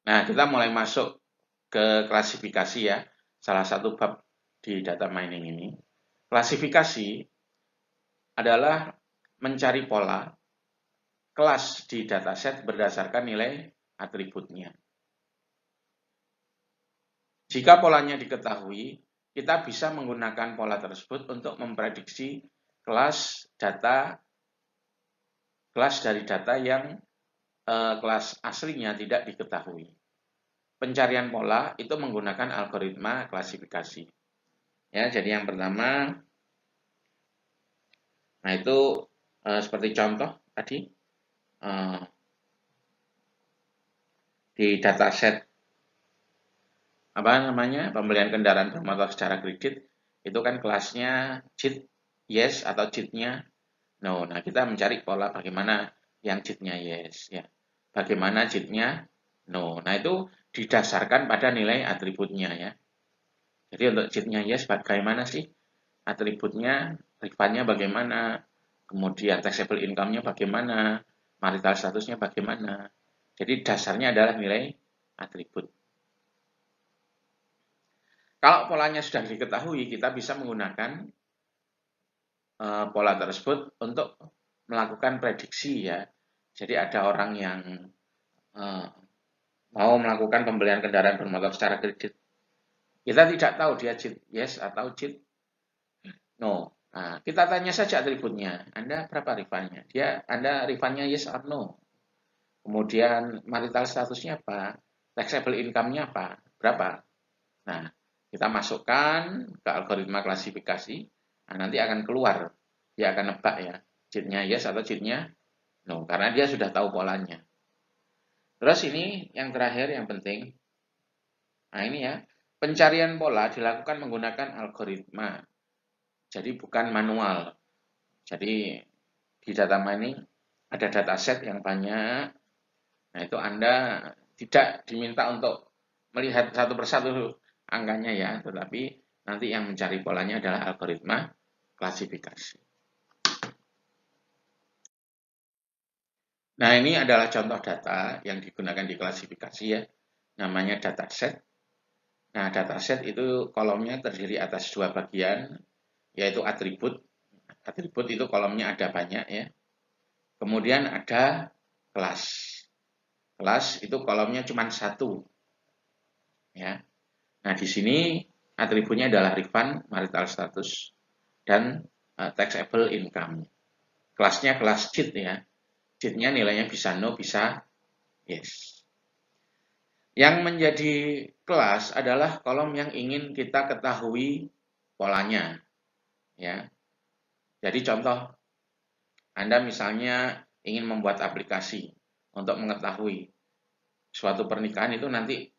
Nah, kita mulai masuk ke klasifikasi ya. Salah satu bab di data mining ini. Klasifikasi adalah mencari pola kelas di dataset berdasarkan nilai atributnya. Jika polanya diketahui, kita bisa menggunakan pola tersebut untuk memprediksi kelas dari data yang kelas aslinya tidak diketahui. Pencarian pola itu menggunakan algoritma klasifikasi. Ya, jadi yang pertama, nah itu seperti contoh tadi di dataset pembelian kendaraan bermotor secara kredit itu kan kelasnya cheat yes atau cheatnya no. Nah, kita mencari pola bagaimana yang cheatnya yes ya, bagaimana cheatnya no. Nah, itu didasarkan pada nilai atributnya ya. Jadi untuk cheatnya yes bagaimana sih atributnya, refundnya bagaimana, kemudian taxable income-nya bagaimana, marital statusnya bagaimana. Jadi dasarnya adalah nilai atribut. Kalau polanya sudah diketahui, kita bisa menggunakan pola tersebut untuk melakukan prediksi ya. Jadi ada orang yang mau melakukan pembelian kendaraan bermotor secara kredit. Kita tidak tahu dia cheat yes atau cheat no. Nah, kita tanya saja atributnya. Anda berapa refundnya? Anda refundnya yes or no? Kemudian marital statusnya apa? Taxable income-nya apa? Berapa? Nah, kita masukkan ke algoritma klasifikasi. Nah, nanti akan keluar. Dia akan nebak ya. Cheatnya yes atau cheatnya no. Karena dia sudah tahu polanya. Terus ini yang terakhir yang penting. Nah, ini ya. Pencarian pola dilakukan menggunakan algoritma. Jadi bukan manual. Jadi di data mining ada dataset yang banyak. Nah, itu Anda tidak diminta untuk melihat satu persatu angkanya ya, tetapi nanti yang mencari polanya adalah algoritma klasifikasi. Nah, ini adalah contoh data yang digunakan di klasifikasi ya, namanya dataset. Nah, dataset itu kolomnya terdiri atas dua bagian, yaitu atribut. Atribut itu kolomnya ada banyak ya. Kemudian ada kelas. Kelas itu kolomnya cuma satu. Ya. Nah, di sini atributnya adalah refund, marital status, dan taxable income. Kelasnya kelas cheat ya. Cheatnya nilainya bisa no, bisa yes. Yang menjadi kelas adalah kolom yang ingin kita ketahui polanya. Ya. Jadi contoh, Anda misalnya ingin membuat aplikasi untuk mengetahui suatu pernikahan itu nanti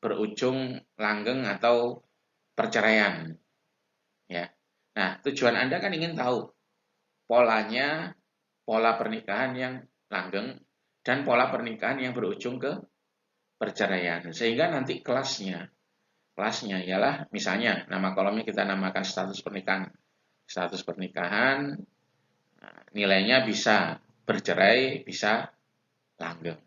berujung langgeng atau perceraian. Ya. Nah, tujuan Anda kan ingin tahu polanya, pola pernikahan yang langgeng dan pola pernikahan yang berujung ke perceraian. Sehingga nanti kelasnya ialah misalnya nama kolomnya kita namakan status pernikahan. Status pernikahan nilainya bisa bercerai, bisa langgeng.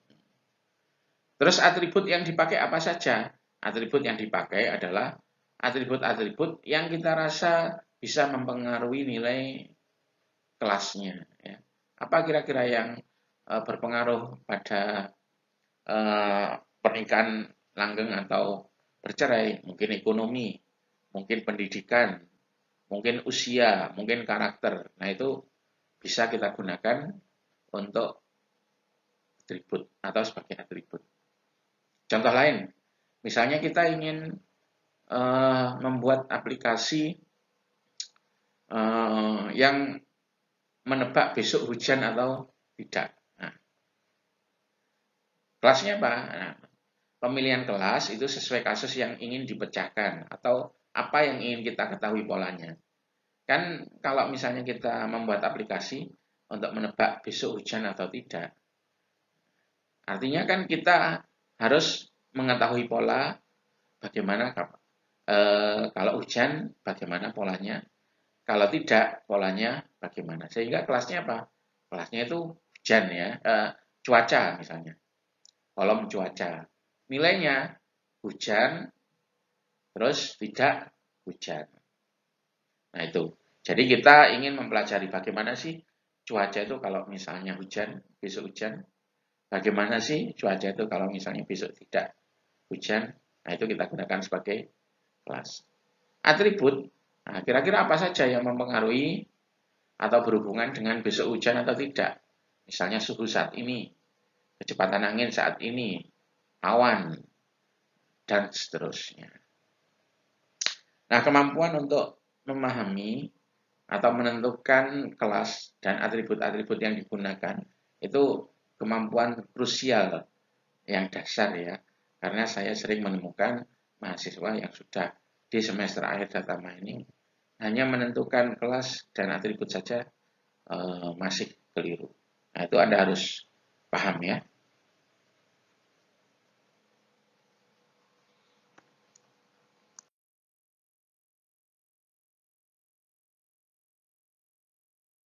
Terus atribut yang dipakai apa saja? Atribut yang dipakai adalah atribut-atribut yang kita rasa bisa mempengaruhi nilai kelasnya. Ya. Apa kira-kira yang berpengaruh pada pernikahan langgeng atau bercerai? Mungkin ekonomi, mungkin pendidikan, mungkin usia, mungkin karakter. Nah, itu bisa kita gunakan untuk atribut atau sebagai atribut. Contoh lain, misalnya kita ingin membuat aplikasi yang menebak besok hujan atau tidak. Nah, kelasnya apa? Nah, pemilihan kelas itu sesuai kasus yang ingin dipecahkan atau apa yang ingin kita ketahui polanya. Kan kalau misalnya kita membuat aplikasi untuk menebak besok hujan atau tidak, artinya kan kita harus mengetahui pola bagaimana kalau hujan bagaimana polanya, kalau tidak polanya bagaimana. Sehingga kelasnya apa? Kelasnya itu hujan ya, cuaca misalnya, kolom cuaca. nilainya hujan, terus tidak hujan. Nah itu. Jadi kita ingin mempelajari bagaimana sih cuaca itu kalau misalnya hujan, besok hujan. Bagaimana sih cuaca itu kalau misalnya besok tidak hujan. Nah itu kita gunakan sebagai kelas. Atribut. Nah, kira-kira apa saja yang mempengaruhi atau berhubungan dengan besok hujan atau tidak. Misalnya suhu saat ini, kecepatan angin saat ini, awan, dan seterusnya. Nah, kemampuan untuk memahami atau menentukan kelas dan atribut-atribut yang digunakan itu kemampuan krusial yang dasar ya. Karena saya sering menemukan mahasiswa yang sudah di semester akhir data mining hanya menentukan kelas dan atribut saja masih keliru. Nah, itu Anda harus paham ya.